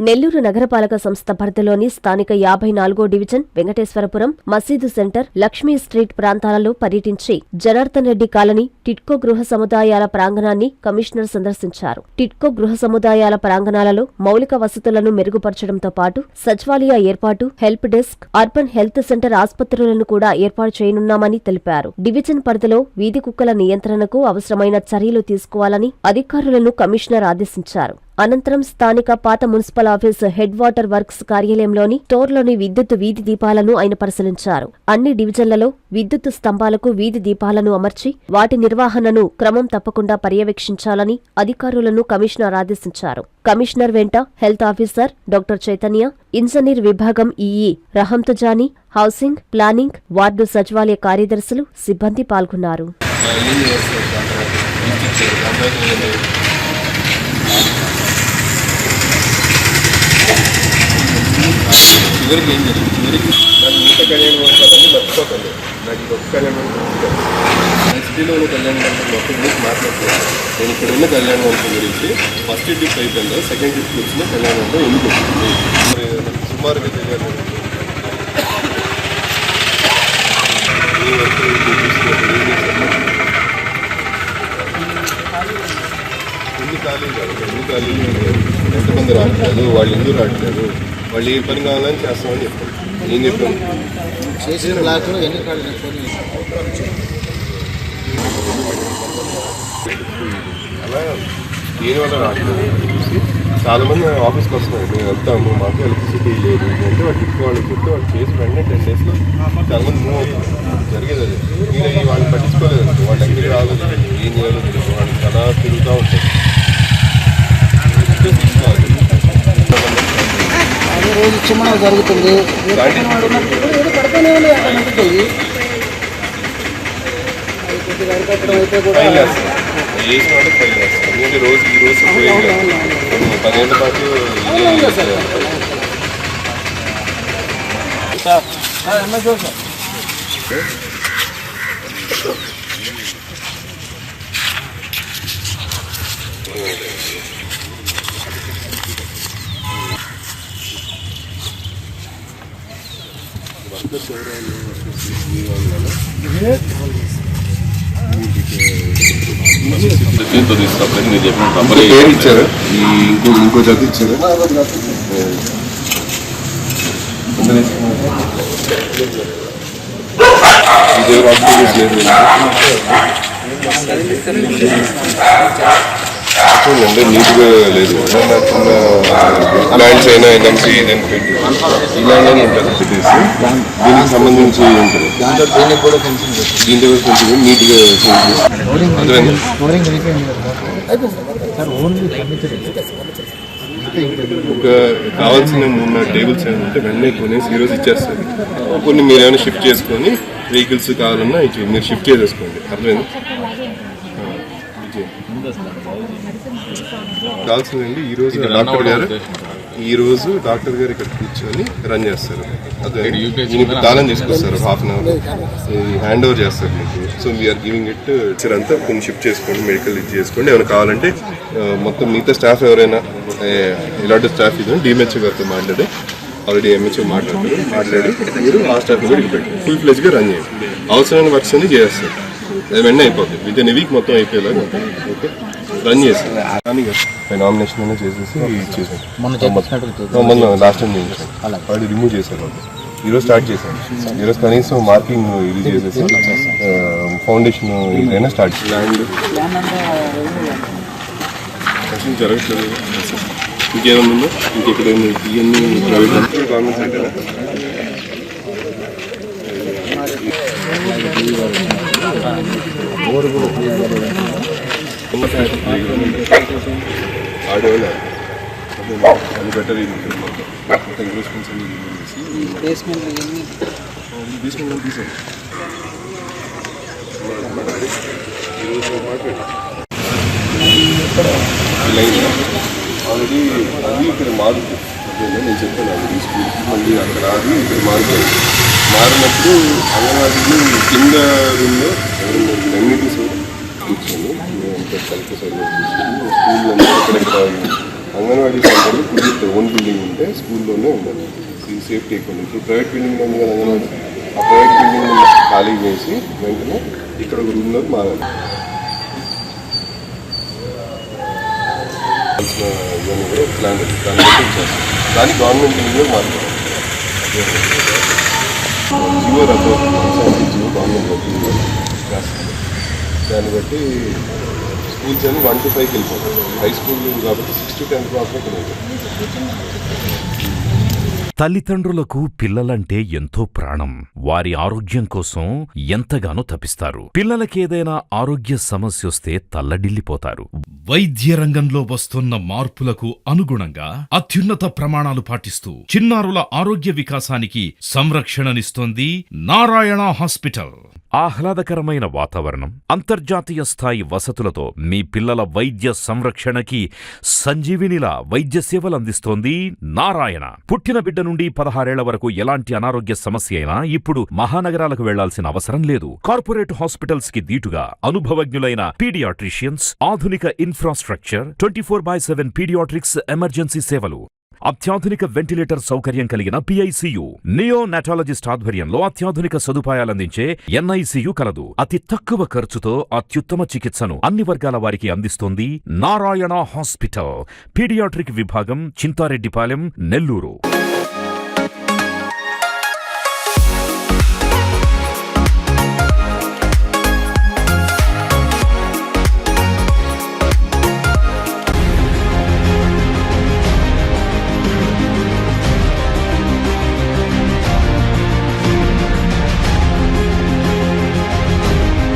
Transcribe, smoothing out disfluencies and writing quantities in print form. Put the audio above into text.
నెల్లూరు నగరపాలక సంస్థ పరిధిలోని స్థానిక 54వ డివిజన్ వెంకటేశ్వరపురం మసీదు సెంటర్ లక్ష్మీ స్ట్రీట్ ప్రాంతాలలో పర్యటించి జనార్దన్ రెడ్డి కాలనీ టిడ్కో గృహ సముదాయాల ప్రాంగణాన్ని కమిషనర్ సందర్శించారు. టిడ్కో గృహ సముదాయాల ప్రాంగణాలలో మౌలిక వసతులను మెరుగుపరచడంతో పాటు సచివాలయ ఏర్పాటు, help desk, urban health centre ఆసుపత్రులను కూడా ఏర్పాటు చేయనున్నామని తెలిపారు. డివిజన్ పరిధిలో వీధి కుక్కల నియంత్రణకు అవసరమైన చర్యలు తీసుకోవాలని అధికారులను కమిషనర్ ఆదేశించారు. అనంతరం స్థానిక పాత municipal office head water works కార్యాలయంలోని స్టోర్లోని విద్యుత్ వీధి దీపాలను ఆయన పరిశీలించారు. అన్ని డివిజన్లలో విద్యుత్ స్తంభాలకు వీధి దీపాలను అమర్చి వాటి నిర్వహణను క్రమం తప్పకుండా పర్యవేక్షించాలని అధికారులను కమిషనర్ ఆదేశించారు. కమిషనర్ వెంట health officer doctor Chaitanya, engineer విభాగం ఈఈ రహంతుజానీ, హౌసింగ్, ప్లానింగ్, వార్డు సచివాలయ కార్యదర్శులు, సిబ్బంది పాల్గొన్నారు. చివరికి ఏం జరిగింది, చివరికి నాకు ఇంత కళ్యాణ మండపాలన్నీ మర్చిపోతుంది. నాకు ఇంకొక కళ్యాణ మండపం సిటీలో ఉన్న కళ్యాణ మండపం మొత్తం గురించి మాట్లాడుతున్నాను. నేను ఇక్కడ ఉన్న కళ్యాణ మండపం గురించి ఫస్ట్ ట్రిప్ అయిపోయిందా, సెకండ్ ట్రిప్ వచ్చిన కళ్యాణ మండపం ఎందుకు వచ్చింది సుమారుగా తెలియాలి. ఎన్ని ఖాళీలు ఎంతమంది రావట్లేదు, వాళ్ళు ఎందుకు రావట్లేదు, వాళ్ళు ఏ పని కావాలని చేస్తామని చెప్పారు. నేను చెప్పాను అలా దీనివల్ల రావట్లేదు. చాలా మంది ఆఫీస్కి వస్తున్నారు, మేము వెళ్తాము, మాకు ఎలక్ట్రిసిటీ లేదు అంటే వాళ్ళు టిప్ వాళ్ళకి చెప్తే వాళ్ళు చేసి వెంటనే 10 daysలో చాలా మంది మూవ్ అవుతుంది. జరిగేది అది. మీరు వాళ్ళు పట్టించుకోలేదు, వాళ్ళు ఎక్కడికి రాలేదు, ఏం చేయాలో తెలియదు, వాళ్ళు చాలా తిరుగుతూ ఉంటారు. రోజు చిన్న జరుగుతుంది, రోజు ఈ రోజు 10 ఏళ్ళ పాటు ఇచ్చారు. ఇంకో జత ఇచ్చారు. చూడండి, నీట్గా లేదు. ల్యాండ్స్ అయినా ఎన్ఎంసీ ఇలాంటి ఉంటుంది పెట్టేసి దీనికి సంబంధించి ఉంటుంది. దీంట్లో కొంచెం నీట్గా అర్థమైంది. ఒక కావాల్సిన 3-4 టేబుల్స్ ఏమంటే వెంటనే కొనేసి ఈరోజు ఇచ్చేస్తారు. కొన్ని మీరు ఏమైనా షిఫ్ట్ చేసుకొని వెహికల్స్ కావాలన్నా మీరు షిఫ్ట్ చేసేసుకోండి. అర్థమైంది. కావాల్సిందండి ఈరోజు డాక్టర్ గారు ఇక్కడ కూర్చొని రన్ చేస్తారు. అదే మీకు తాళం తీసుకొస్తారు, 1/2 hour హ్యాండ్ ఓవర్ చేస్తారు మీకు. So we are giving it. అంతా కొన్ని షిఫ్ట్ చేసుకోండి, మెడికల్ ఇది చేసుకోండి. ఏమైనా కావాలంటే మొత్తం మిగతా స్టాఫ్ ఎవరైనా ఇలాంటి స్టాఫ్ ఇది డిఎంహెచ్ఓ గారితో మాట్లాడి ఆల్రెడీ ఎంహెచ్ఓ మాట్లాడి మీరు ఆ స్టాఫ్ కూడా ఇక్కడ పెట్టి ఫుల్ ఫ్లెజ్గా రన్ చేయండి. అవసరమైన వర్క్స్ అన్ని చేస్తారు. అది వెంటనే అయిపోతుంది. విత్ ఇన్ వీక్ మొత్తం అయిపోయేలాగా ఓకే రన్ చేస్తాను. కానీ నామినేషన్ అనేది చేసేసి ఇచ్చేసాను. మొన్న లాస్ట్ టైం చేసాను, ఆల్రెడీ రిమూవ్ చేశాను. ఈరోజు స్టార్ట్ చేశాను. ఈరోజు కనీసం మార్కింగ్ ఇది చేసేసి ఫౌండేషన్ ఇదైనా స్టార్ట్ చేయాలి. జరగట్లేదు. ఇంకేమైనా ఉందో ఇంకెక్కడైనా ఇవన్నీ ప్రైవేట్ గవర్నమెంట్ సైడ్ ఆడేవాళ్ళు అది బెటర్. బేస్మెంట్ తీసాను. ఆల్రెడీ అది ఇక్కడ మారుతుంది. నేను చెప్పాను అది స్కూల్కి మళ్ళీ అక్కడ అది ఇక్కడ మారుతుంది. మారినప్పుడు అంగన్వాడీలో కింద రూమ్లో అమ్యూనిటీస్ కూర్చొని కల్ప సైడ్ కూర్చొని స్కూల్ ఎక్కడెక్కడ అంగన్వాడీ సెంటర్లు కుదిరితే ఓన్ బిల్డింగ్ ఉంటే స్కూల్లోనే ఉండాలి. ఈ సేఫ్టీ ఎక్కువ. ఇప్పుడు ప్రైవేట్ బిల్డింగ్ ఉంది కదా అంగన్వాడీ, ఆ ప్రైవేట్ బిల్డింగ్ ఖాళీ చేసి వెంటనే ఇక్కడ ఒక రూమ్లోకి మారాలి. ఇవన్నీ కూడా ప్లాన్ దాన్ని బట్టి చేస్తాం. దాన్ని గవర్నమెంట్ బిల్డింగ్లో మారుతాం. జియో రద్దు జియో గవర్నమెంట్ చేస్తాం. దాన్ని బట్టి స్కూల్స్ అన్ని 1 to 5 వెళ్ళిపోతాయి. హై స్కూల్ కాబట్టి 6 to 10 మాత్రమే తల్లిదండ్రులకు పిల్లలంటే ఎంతో ప్రాణం. వారి ఆరోగ్యం కోసం ఎంతగానో తపిస్తారు. పిల్లలకేదైనా ఆరోగ్య సమస్యొస్తే తల్లడిల్లిపోతారు. వైద్య రంగంలో వస్తున్న మార్పులకు అనుగుణంగా అత్యున్నత ప్రమాణాలు పాటిస్తూ చిన్నారుల ఆరోగ్య వికాసానికి సంరక్షణనిస్తోంది నారాయణ హాస్పిటల్. ఆహ్లాదకరమైన వాతావరణం, అంతర్జాతీయ స్థాయి వసతులతో మీ పిల్లల వైద్య సంరక్షణకి సంజీవినిలా వైద్య సేవలందిస్తోంది నారాయణ. పుట్టిన బిడ్డ నుండి 16 ఏళ్ల వరకు ఎలాంటి అనారోగ్య సమస్య అయినా ఇప్పుడు మహానగరాలకు వెళ్లాల్సిన అవసరం లేదు. కార్పొరేట్ హాస్పిటల్స్ కి దీటుగా అనుభవజ్ఞులైన పీడియాట్రిషియన్స్, ఆధునిక ఇన్ఫ్రాస్ట్రక్చర్, 24/7 పీడియాట్రిక్స్ ఎమర్జెన్సీ సేవలు, అత్యాధునిక వెంటిలేటర్ సౌకర్యం కలిగిన పిఐసియు, నియోనాటాలజిస్ట్ ఆధ్వర్యంలో అత్యాధునిక సదుపాయాలందించే ఎన్ఐసియు కలదు. అతి తక్కువ ఖర్చుతో అత్యుత్తమ చికిత్సను అన్ని వర్గాల వారికి అందిస్తోంది నారాయణ హాస్పిటల్. పీడియాట్రిక్ విభాగం, చింతారెడ్డిపాలెం, నెల్లూరు.